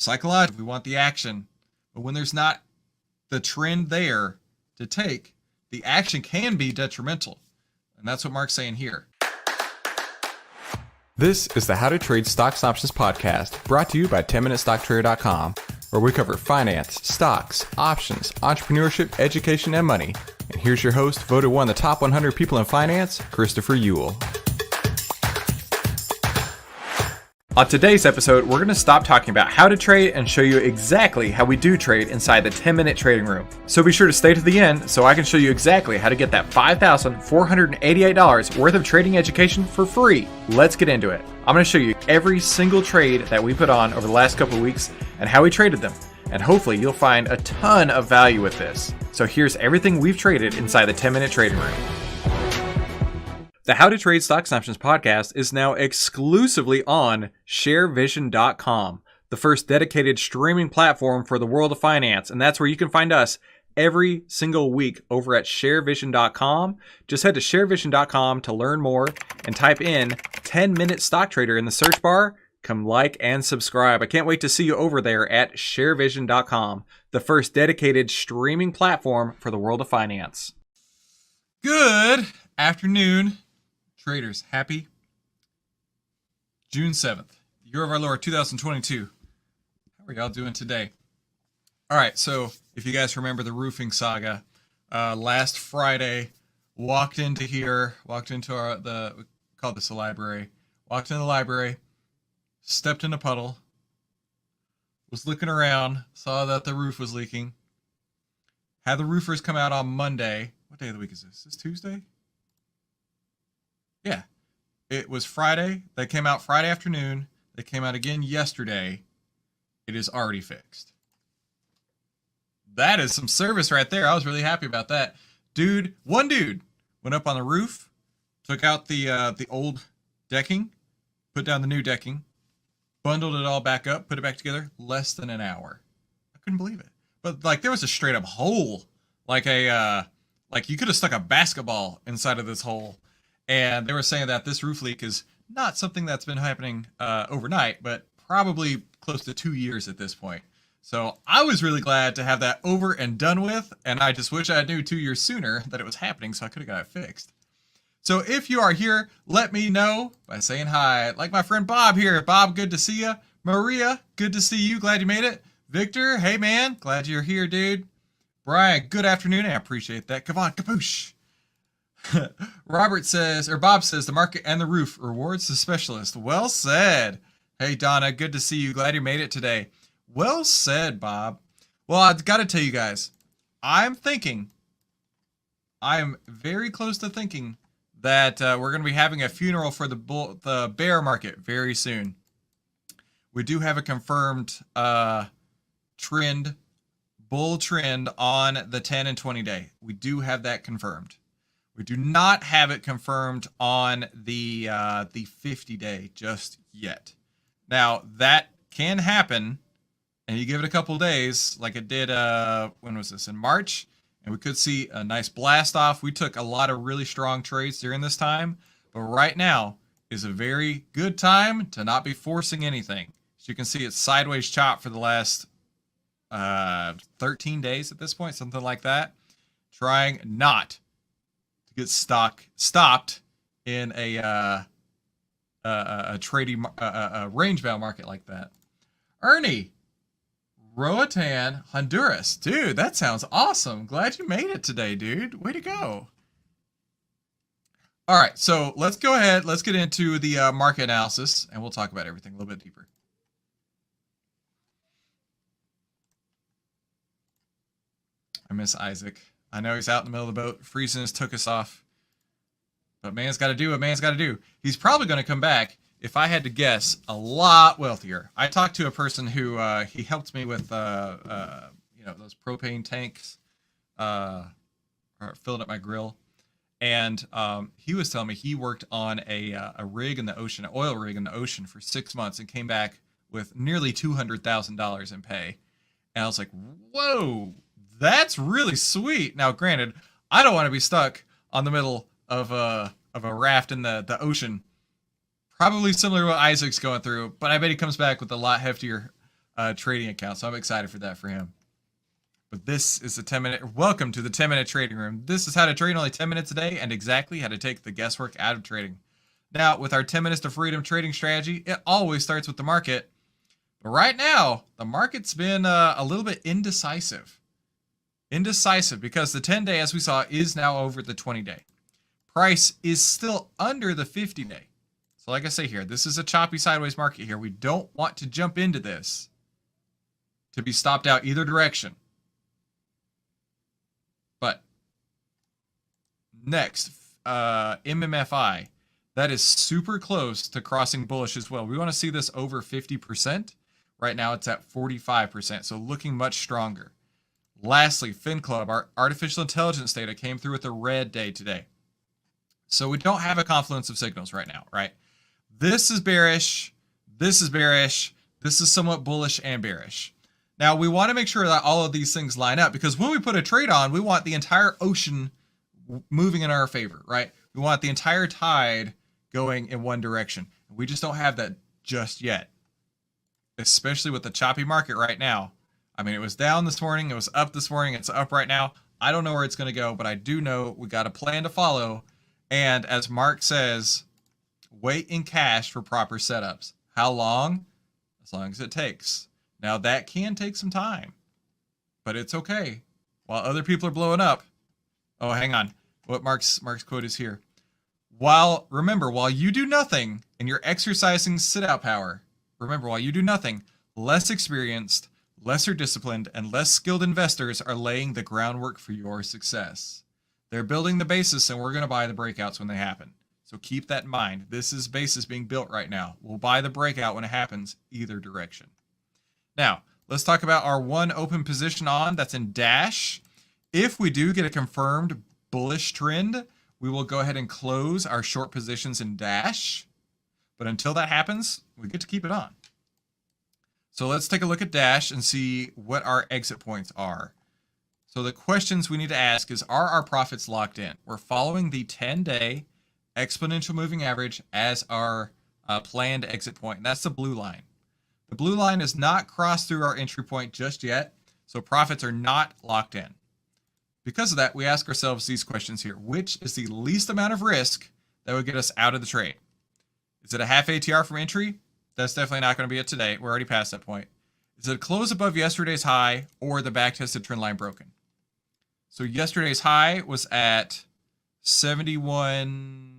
Psychologically, we want the action. But when there's not the trend there to take, the action can be detrimental. And that's what Mark's saying here. This is the How to Trade Stocks and Options podcast, brought to you by 10MinuteStockTrader.com, where we cover finance, stocks, options, entrepreneurship, education, and money. And here's your host, voted one of the top 100 people in finance, Christopher Ewell. On today's episode, we're going to stop talking about how to trade and show you exactly how we do trade inside the 10-minute trading room. So be sure to stay to the end so I can show you exactly how to get that $5,488 worth of trading education for free. Let's get into it. I'm going to show you every single trade that we put on over the last couple of weeks and how we traded them. And hopefully you'll find a ton of value with this. So here's everything we've traded inside the 10-minute trading room. The How to Trade Stocks and Options podcast is now exclusively on ShareVision.com, the first dedicated streaming platform for the world of finance. And that's where you can find us every single week over at ShareVision.com. Just head to ShareVision.com to learn more and type in 10-minute stock trader in the search bar. Come like and subscribe. I can't wait to see you over there at ShareVision.com, the first dedicated streaming platform for the world of finance. Good afternoon, traders. Happy June 7th, year of our Lord 2022. How are y'all doing today? All right, so if you guys remember the roofing saga, last Friday, walked into we called this a library, walked in the library, stepped in a puddle, was looking around, saw that the roof was leaking, had the roofers come out on Monday. What day of the week is this? Is this Tuesday? Yeah, it was Friday. They came out Friday afternoon. They came out again yesterday. It is already fixed. That is some service right there. I was really happy about that. One dude went up on the roof, took out the old decking, put down the new decking, bundled it all back up, put it back together, less than an hour. I couldn't believe it. But like there was a straight up hole, like you could have stuck a basketball inside of this hole. And they were saying that this roof leak is not something that's been happening overnight, but probably close to 2 years at this point. So I was really glad to have that over and done with. And I just wish I knew 2 years sooner that it was happening so I could have got it fixed. So if you are here, let me know by saying hi. Like my friend Bob here. Bob, good to see you. Maria, good to see you. Glad you made it. Victor, hey man, glad you're here, dude. Brian, good afternoon. I appreciate that. Come on, kapoosh. Bob says, the market and the roof rewards the specialist. Well said. Hey, Donna, good to see you. Glad you made it today. Well said, Bob. Well, I've got to tell you guys, I'm very close to thinking that we're going to be having a funeral for the bear market very soon. We do have a confirmed bull trend on the 10 and 20 day. We do have that confirmed. We do not have it confirmed on the 50-day just yet. Now, that can happen, and you give it a couple days, like it did, when was this, in March? And we could see a nice blast off. We took a lot of really strong trades during this time, but right now is a very good time to not be forcing anything. As you can see, it's sideways chop for the last 13 days at this point, something like that. Trying not get stopped in a trading range bound market like that. Ernie, Roatan, Honduras, dude, that sounds awesome. Glad you made it today, dude. Way to go. All right, so let's go ahead. Let's get into the market analysis, and we'll talk about everything a little bit deeper. I miss Isaac. I know he's out in the middle of the boat. Freezing took us off. But man's got to do what man's got to do. He's probably going to come back, if I had to guess, a lot wealthier. I talked to a person who he helped me with those propane tanks, filling up my grill. And he was telling me he worked on a rig in the ocean, an oil rig in the ocean for 6 months and came back with nearly $200,000 in pay. And I was like, whoa, that's really sweet. Now, granted, I don't want to be stuck on the middle of a raft in the ocean. Probably similar to what Isaac's going through, but I bet he comes back with a lot heftier trading account. So I'm excited for that for him. But this is a 10-minute, welcome to the 10-minute trading room. This is how to trade only 10 minutes a day and exactly how to take the guesswork out of trading. Now, with our 10 minutes to freedom trading strategy, it always starts with the market. But right now, the market's been a little bit indecisive. Indecisive because the 10-day, as we saw, is now over the 20-day. Price is still under the 50-day. So like I say here, this is a choppy sideways market here. We don't want to jump into this to be stopped out either direction. But next, MMFI, that is super close to crossing bullish as well. We want to see this over 50%. Right now it's at 45%, so looking much stronger. Lastly, FinClub, our artificial intelligence data came through with a red day today. So we don't have a confluence of signals right now, right? This is bearish, this is bearish, this is somewhat bullish and bearish. Now, we want to make sure that all of these things line up because when we put a trade on, we want the entire ocean moving in our favor, right? We want the entire tide going in one direction. We just don't have that just yet, especially with the choppy market right now. I mean, it was down this morning, it was up this morning, it's up right now. I don't know where it's going to go, but I do know we got a plan to follow. And as Mark says, wait in cash for proper setups. How long? As long as it takes. Now that can take some time, but it's okay. While other people are blowing up. Oh, hang on. What Mark's quote is here. Remember, while you do nothing and you're exercising sit-out power, remember, while you do nothing, less experienced, lesser disciplined, and less skilled investors are laying the groundwork for your success. They're building the basis and we're going to buy the breakouts when they happen. So keep that in mind. This is basis being built right now. We'll buy the breakout when it happens, either direction. Now, let's talk about our one open position on that's in Dash. If we do get a confirmed bullish trend, we will go ahead and close our short positions in Dash. But until that happens, we get to keep it on. So let's take a look at Dash and see what our exit points are. So the questions we need to ask is, are our profits locked in? We're following the 10-day exponential moving average as our planned exit point. And that's the blue line. The blue line is not crossed through our entry point just yet, so profits are not locked in. Because of that, we ask ourselves these questions here. Which is the least amount of risk that would get us out of the trade? Is it a half ATR from entry? That's definitely not going to be it today. We're already past that point. Is it a close above yesterday's high or the back-tested trend line broken? So yesterday's high was at 71...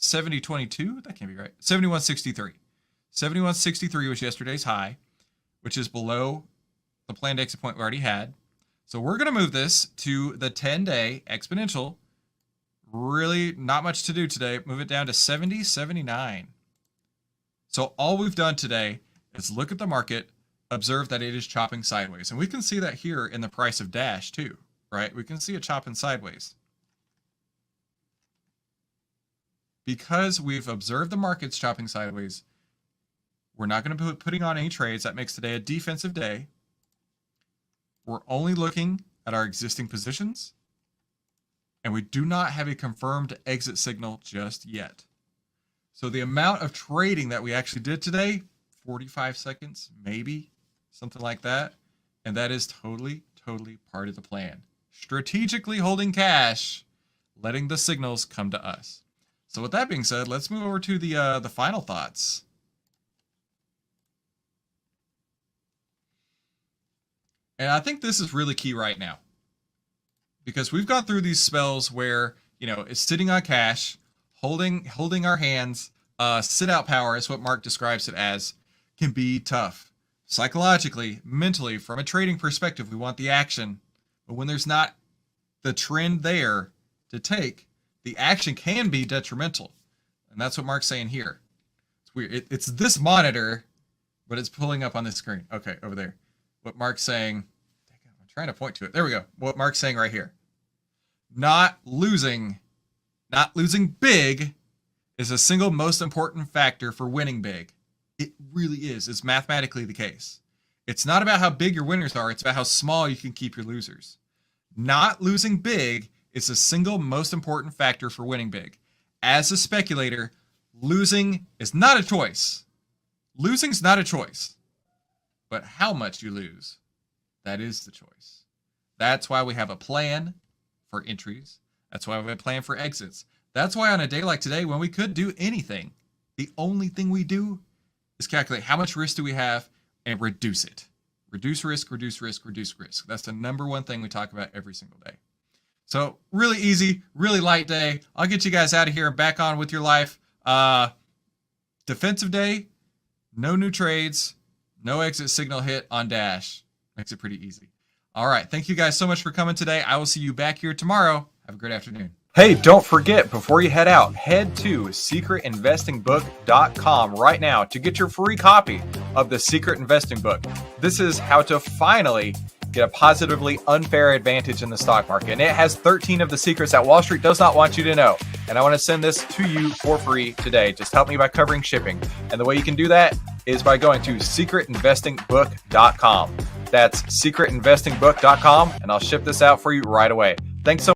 70.22? That can't be right. 71.63. 71.63 was yesterday's high, which is below the planned exit point we already had. So we're going to move this to the 10-day exponential. Really not much to do today. Move it down to 70.79. So all we've done today is look at the market, observe that it is chopping sideways. And we can see that here in the price of Dash too, right? We can see it chopping sideways. Because we've observed the markets chopping sideways, we're not going to be putting on any trades. That makes today a defensive day. We're only looking at our existing positions, and we do not have a confirmed exit signal just yet. So the amount of trading that we actually did today, 45 seconds, maybe, something like that. And that is totally part of the plan. Strategically holding cash, letting the signals come to us. So with that being said, let's move over to the final thoughts. And I think this is really key right now, because we've gone through these spells where, you know, it's sitting on cash, holding our hands. Sit out power is what Mark describes it as, can be tough. Psychologically, mentally, from a trading perspective, we want the action. But when there's not the trend there to take, the action can be detrimental. And that's what Mark's saying here. It's weird. It's this monitor, but it's pulling up on the screen. Okay, over there. What Mark's saying, I'm trying to point to it. There we go. What Mark's saying right here. Not losing big is a single most important factor for winning big. It really is. It's mathematically the case. It's not about how big your winners are. It's about how small you can keep your losers. Not losing big is the single most important factor for winning big. As a speculator, losing is not a choice. Losing's not a choice, but how much you lose, that is the choice. That's why we have a plan for entries. That's why we have a plan for exits. That's why on a day like today, when we could do anything, the only thing we do is calculate how much risk do we have and reduce it. Reduce risk, reduce risk, reduce risk. That's the number one thing we talk about every single day. So really easy, really light day. I'll get you guys out of here and back on with your life. Defensive day, no new trades, no exit signal hit on Dash. Makes it pretty easy. All right. Thank you guys so much for coming today. I will see you back here tomorrow. Have a great afternoon. Hey, don't forget, before you head out, head to secretinvestingbook.com right now to get your free copy of the Secret Investing Book. This is how to finally get a positively unfair advantage in the stock market. And it has 13 of the secrets that Wall Street does not want you to know. And I want to send this to you for free today. Just help me by covering shipping. And the way you can do that is by going to secretinvestingbook.com. That's secretinvestingbook.com, and I'll ship this out for you right away. Thanks so much.